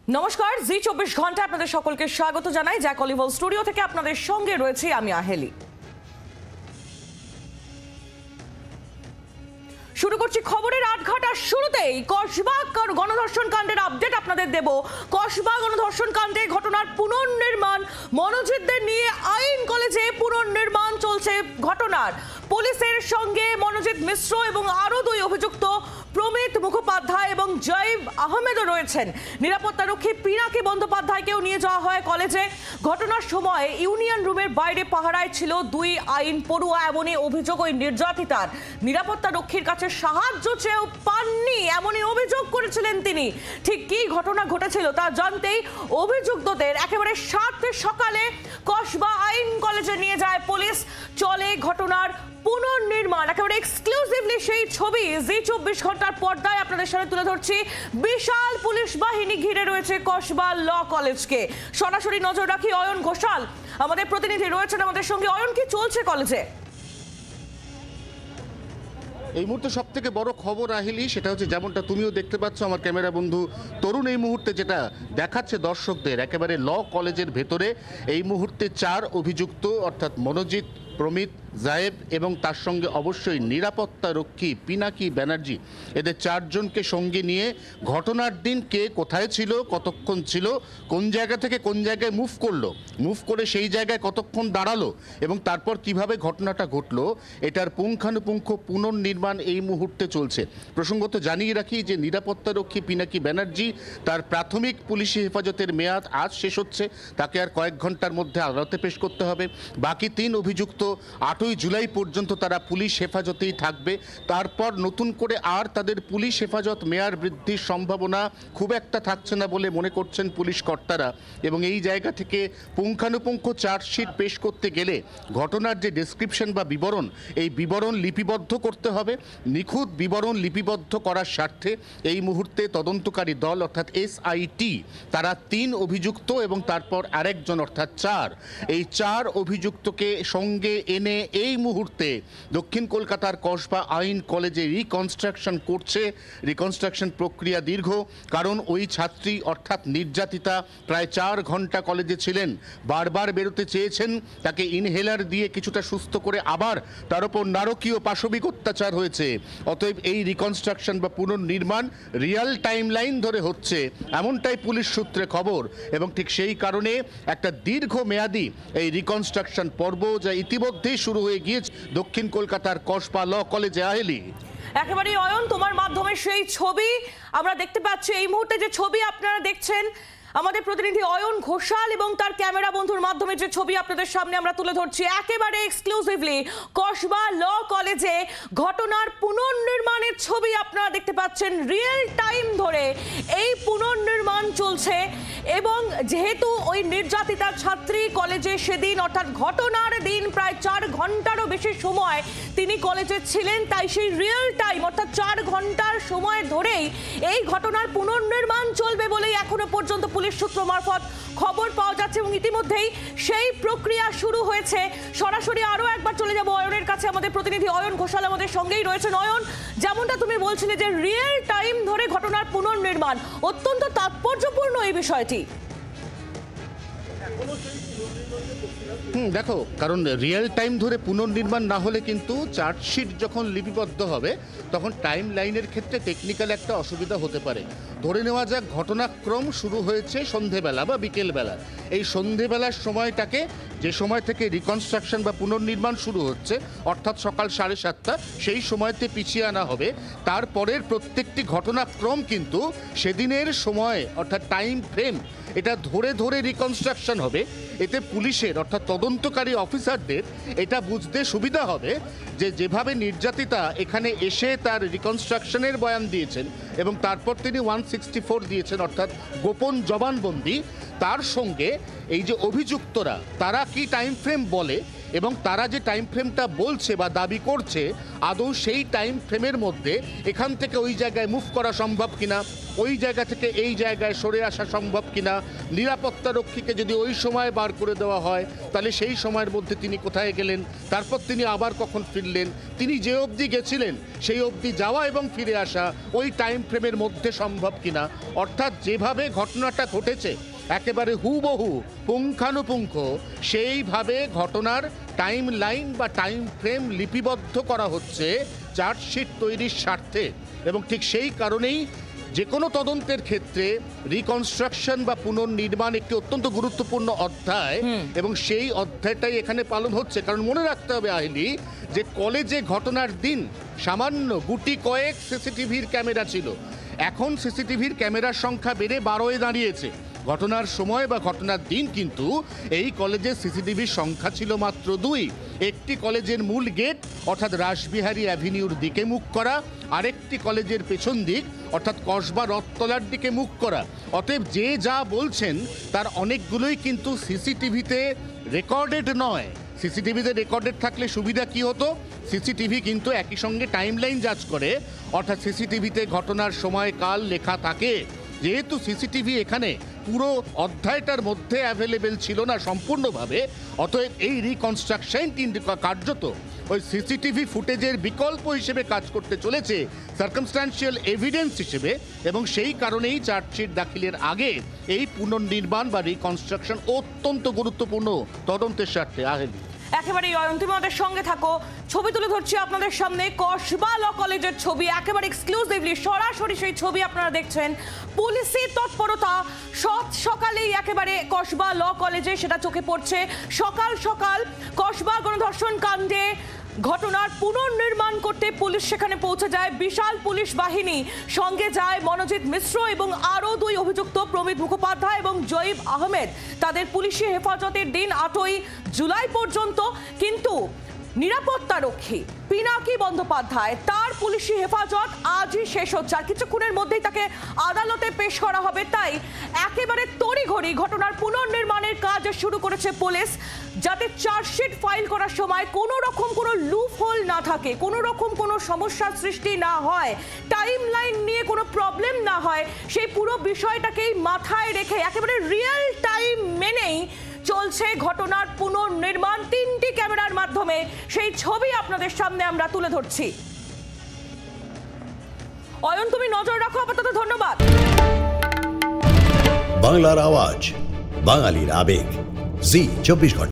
নমস্কার, জি 24 ঘন্টা আপনাদের সকলকে স্বাগত জানাই। জ্যাক অলিভল স্টুডিও থেকে আপনাদের সঙ্গে রয়েছি আমি আহেলি। শুরু করছি খবরের আটঘাটার শুরুতেই কসবা গণধর্ষণ কাণ্ডের আপডেট আপনাদের দেব। কসবা গণধর্ষণ কাণ্ডে ঘটনার পুনর্নির্মাণ, মনোজিতদের নিয়ে আইন কলেজে পুনর্নির্মাণ চলছে ঘটনার। পুলিশের সঙ্গে মনোজিৎ মিশ্র এবং আরো দুই অভিযুক্ত প্রমিত মুখোপাধ্যায় এবং জয়ব আহমেদও রয়েছেন। নিরাপত্তারক্ষী পিনাকি বন্দ্যোপাধ্যায়কেও নিয়ে যাওয়া হয় কলেজে। ঘটনার সময় ইউনিয়ন রুমের বাইরে পাহারায় ছিল দুই আইন পড়ুয়া, এমনই অভিযোগ ওই নির্যাতিতার। নিরাপত্তারক্ষীর কাছে সাহায্য চেয়েও পাননি, এমনই অভিযোগ করেছিলেন তিনি। ঠিক কী ঘটনা ঘটেছিল তা জানতেই অভিযুক্তদের একেবারে সকালে কসবা আইন কলেজে নিয়ে যায় পুলিশ। চলে ঘটনার পুনর্নির্মাণ। একেবারে এক্সক্লুসিভলি সেই ছবি জি 24 ঘন্টার পর্দায় আপনাদের সামনে তুলে ধরছি। বিশাল পুলিশ বাহিনী ঘিরে রয়েছে কসবা ল কলেজকে। সরাসরি নজর রাখি অয়ন ঘোষাল আমাদের প্রতিনিধি রয়েছেন আমাদের সঙ্গে। অয়ন, কি চলছে কলেজে? এই মুহূর্তে সব থেকে বড় খবর আহিলি, সেটা হচ্ছে যেমনটা তুমিও দেখতে পাচ্ছ আমার ক্যামেরা বন্ধু তরুণ, এই মুহূর্তে যেটা দেখাচ্ছে দর্শকদের, একেবারে ল কলেজের ভেতরে এই মুহূর্তে 4 অভিযুক্ত অর্থাৎ মনোজিৎ, প্রমিত, জায়েব এবং তার সঙ্গে অবশ্যই নিরাপত্তা রক্ষী পিনাকি ব্যানার্জি, এদের 4 জনকে সঙ্গে নিয়ে ঘটনার দিন কে কোথায় ছিল, কতক্ষণ ছিল, কোন জায়গা থেকে কোন জায়গায় মুভ করে সেই জায়গায় কতক্ষণ দাঁড়ালো এবং তারপর কিভাবে ঘটনাটা ঘটলো, এটার পুঙ্খানুপুঙ্খ পুনর্নির্মাণ এই মুহূর্তে চলছে। প্রসঙ্গত জানিয়ে রাখি যে নিরাপত্তা রক্ষী পিনাকি ব্যানার্জি, তার প্রাথমিক পুলিশি হেফাজতের মেয়াদ আজ শেষ হচ্ছে, তাকে আর কয়েক ঘন্টার মধ্যে আদালতে পেশ করতে হবে। বাকি 3 অভিযুক্ত 8ই জুলাই পর্যন্ত তারা পুলিশ হেফাজতেই থাকবে। তারপর নতুন করে আর তাদের পুলিশ হেফাজত মেয়াদ বৃদ্ধির সম্ভাবনা খুব একটা থাকছে না বলে মনে করছেন পুলিশ কর্তারা। এবং এই জায়গা থেকে পুঙ্খানুপুঙ্খ চার্জশিট পেশ করতে গেলে ঘটনার যে ডেসক্রিপশন বা বিবরণ, এই বিবরণ লিপিবদ্ধ করতে হবে। নিখুঁত বিবরণ লিপিবদ্ধ করার স্বার্থে এই মুহূর্তে তদন্তকারী দল অর্থাৎ এসআইটি, তারা 3 অভিযুক্ত এবং তারপর আরেকজন অর্থাৎ 4, এই 4 অভিযুক্তকে সঙ্গে এনে এই মুহূর্তে দক্ষিণ কলকাতার কসবা আইন কলেজে রিকনস্ট্রাকশন করছে। রিকনস্ট্রাকশন প্রক্রিয়া দীর্ঘ, কারণ ওই ছাত্রী অর্থাৎ নির্যাতিতা প্রায় 4 ঘন্টা কলেজে ছিলেন, বারবার বেরোতে চেয়েছেন, তাকে ইনহেলার দিয়ে কিছুটা সুস্থ করে আবার তার উপর নারকীয় পাশবিক অত্যাচার হয়েছে। অতএব এই রিকনস্ট্রাকশন বা পুনর্নির্মাণ রিয়াল টাইম লাইন ধরে হচ্ছে, এমনটাই পুলিশ সূত্রে খবর। এবং ঠিক সেই কারণে একটা দীর্ঘমেয়াদী এই রিকনস্ট্রাকশন পর্ব যা ইতিমধ্যেই শুরু হয়ে গিয়েছে দক্ষিণ কলকাতার কসবা ল কলেজে। আহেলি, একেবারে অয়ন, তোমার মাধ্যমে সেই ছবি আমরা দেখতে পাচ্ছি। এই মুহূর্তে যে ছবি আপনারা দেখছেন, আমাদের প্রতিনিধি অয়ন ঘোষাল এবং তার ক্যামেরা বন্ধুর মাধ্যমে যে ছবি আপনাদের সামনে আমরা তুলে ধরছি, একেবারে এক্সক্লুসিভলি কসবা ল কলেজে ঘটনার পুনর্নির্মাণের ছবি আপনারা দেখতে পাচ্ছেন। রিয়েল টাইম ধরে এই পুনর্নির্মাণ চলছে এবং যেহেতু ওই নির্যাতিতা ছাত্রী কলেজে সেদিন অর্থাৎ ঘটনার দিন প্রায় 4 ঘন্টারও বেশি সময় তিনি কলেজে ছিলেন, তাই সেই রিয়েল টাইম অর্থাৎ 4 ঘন্টার সময় ধরেই এই ঘটনার পুনর্নির্মাণ চলবে বলেই এখনো পর্যন্ত পুলিশ সূত্র মারফত খবর পাওয়া যাচ্ছে এবং ইতিমধ্যেই সেই প্রক্রিয়া শুরু হয়েছে। সরাসরি আরো একবার চলে যাব অয়নের কাছে, আমাদের প্রতিনিধি অয়ন ঘোষাল আমাদের সঙ্গেই রয়েছেন। অয়ন, যেমনটা তুমি বলছিলে যে রিয়েল টাইম ধরে ঘটনার পুনর্নির্মাণ, অত্যন্ত তাৎপর্যপূর্ণ এই বিষয়টি। দেখো, কারণ রিয়েল টাইম ধরে পুনর্নির্মাণ না হলে কিন্তু চার্জশিট যখন লিপিবদ্ধ হবে তখন টাইম লাইনের ক্ষেত্রে টেকনিক্যাল একটা অসুবিধা হতে পারে। ধরে নেওয়া যাক ঘটনাক্রম শুরু হয়েছে সন্ধেবেলা বা বিকেলবেলা, এই সন্ধেবেলার সময়টাকে যে সময় থেকে রিকনস্ট্রাকশন বা পুনর্নির্মাণ শুরু হচ্ছে অর্থাৎ সকাল 7:30, সেই সময়তে পিছিয়ে আনা হবে। তারপরের প্রত্যেকটি ঘটনাক্রম কিন্তু সেদিনের সময় অর্থাৎ টাইম ফ্রেম এটা ধরে ধরে রিকনস্ট্রাকশন হবে। এতে পুলিশের অর্থাৎ তদন্তকারী অফিসারদের এটা বুঝতে সুবিধা হবে যে যেভাবে নির্যাতিতা এখানে এসে তার রিকনস্ট্রাকশনের বয়ান দিয়েছেন এবং তারপর তিনি 164 দিয়েছেন অর্থাৎ গোপন জবানবন্দি, তার সঙ্গে এই যে অভিযুক্তরা তারা কি টাইম ফ্রেম বলে, এবং তারা যে টাইম ফ্রেমটা বলছে বা দাবি করছে আদৌ সেই টাইম ফ্রেমের মধ্যে এখান থেকে ওই জায়গায় মুভ করা সম্ভব কিনা, ওই জায়গা থেকে এই জায়গায় সরে আসা সম্ভব কিনা, নিরাপত্তা রক্ষীকে যদি ওই সময় বার করে দেওয়া হয় তাহলে সেই সময়ের মধ্যে তিনি কোথায় গেলেন, তারপর তিনি আবার কখন ফিরলেন, তিনি যে অবধি গেছিলেন সেই অবধি যাওয়া এবং ফিরে আসা ওই টাইম ফ্রেমের মধ্যে সম্ভব কিনা। অর্থাৎ যেভাবে ঘটনাটা ঘটেছে একেবারে হুবহু পুঙ্খানুপুঙ্খ সেইভাবে ঘটনার টাইম লাইন বা টাইম ফ্রেম লিপিবদ্ধ করা হচ্ছে চার্জশিট তৈরির স্বার্থে। এবং ঠিক সেই কারণেই যে কোনো তদন্তের ক্ষেত্রে রিকনস্ট্রাকশন বা পুনর্নির্মাণ একটি অত্যন্ত গুরুত্বপূর্ণ অধ্যায় এবং সেই অধ্যায়টাই এখানে পালন হচ্ছে। কারণ মনে রাখতে হবে আহিলি যে কলেজে ঘটনার দিন সামান্য গুটি কয়েক সিসিটিভির ক্যামেরা ছিল, এখন সিসিটিভির ক্যামেরার সংখ্যা বেড়ে 12-এ দাঁড়িয়েছে। ঘটনার সময় বা ঘটনার দিন কিন্তু এই কলেজের সিসিটিভির সংখ্যা ছিল মাত্র 2। একটি কলেজের মূল গেট অর্থাৎ রাসবিহারী অ্যাভিনিউর দিকে মুখ করা, আরেকটি কলেজের পেছন দিক অর্থাৎ কসবা রথতলার দিকে মুখ করা। অতএব যে যা বলছেন তার অনেকগুলোই কিন্তু সিসিটিভিতে রেকর্ডেড নয়। সিসিটিভিতে রেকর্ডেড থাকলে সুবিধা কি হতো, সিসিটিভি কিন্তু একই সঙ্গে টাইমলাইন জাজ করে, অর্থাৎ সিসিটিভিতে ঘটনার সময় কাল লেখা থাকে। যেহেতু সিসিটিভি এখানে পুরো অধ্যায়টার মধ্যে অ্যাভেলেবেল ছিল না সম্পূর্ণভাবে, অতএব এই রিকনস্ট্রাকশনটি কার্যত ওই সিসিটিভি ফুটেজের বিকল্প হিসেবে কাজ করতে চলেছে, সার্কামস্ট্যান্সিয়াল এভিডেন্স হিসেবে। এবং সেই কারণেই চার্জশিট দাখিলের আগে এই পুনর্নির্মাণ বা রিকনস্ট্রাকশন অত্যন্ত গুরুত্বপূর্ণ তদন্তের স্বার্থে। আহেলি একেবারে অয়ন্তী আমাদের সঙ্গে থাকো, ছবি তুলে ধরছি আপনাদের সামনে কসবা ল কলেজের ছবি, একেবারে এক্সক্লুসিভলি সরাসরি সেই ছবি আপনারা দেখছেন। পুলিশের তৎপরতা সকালেই একেবারে কসবা ল কলেজে সেটা চোখে পড়ছে। সকাল সকাল কসবা গণধর্ষণ কাণ্ডে ঘটনার পুনর্নির্মাণ করতে পুলিশ সেখানে পৌঁছে যায়, বিশাল পুলিশ বাহিনী, সঙ্গে যায় মনোজিৎ মিশ্র এবং আরও 2 অভিযুক্ত প্রমিত মুখোপাধ্যায় এবং জয়ীব আহমেদ। তাদের পুলিশি হেফাজতের দিন 8ই জুলাই পর্যন্ত, কিন্তু নিরাপত্তা রক্ষী পিনাকি বন্দ্যোপাধ্যায় তার পুলিশি হেফাজত আজই শেষ হচ্ছে, আর কিছুক্ষণের মধ্যেই তাকে আদালতে পেশ করা হবে। তাই একেবারে তড়িঘড়ি ঘটনার পুনর্নির্মাণের কাজ শুরু করেছে পুলিশ, যাতে চার্জশিট ফাইল করার সময় কোনো রকম কোনো লুপ হোল না থাকে, কোনো রকম কোনো সমস্যার সৃষ্টি না হয়, টাইম লাইন নিয়ে কোনো প্রবলেম না হয়, সেই পুরো বিষয়টাকেই মাথায় রেখে একেবারে রিয়েল টাইম মেনেই চলছে ঘটনার পুনর্নির্মাণ। 3টি ক্যামেরার মাধ্যমে সেই ছবি আপনাদের সামনে আমরা তুলে ধরছি। অয়ন, তুমি নজর রাখো আপাতত, ধন্যবাদ। বাংলার আওয়াজ, বাঙালির আবেগ, জি 24 ঘন্টা।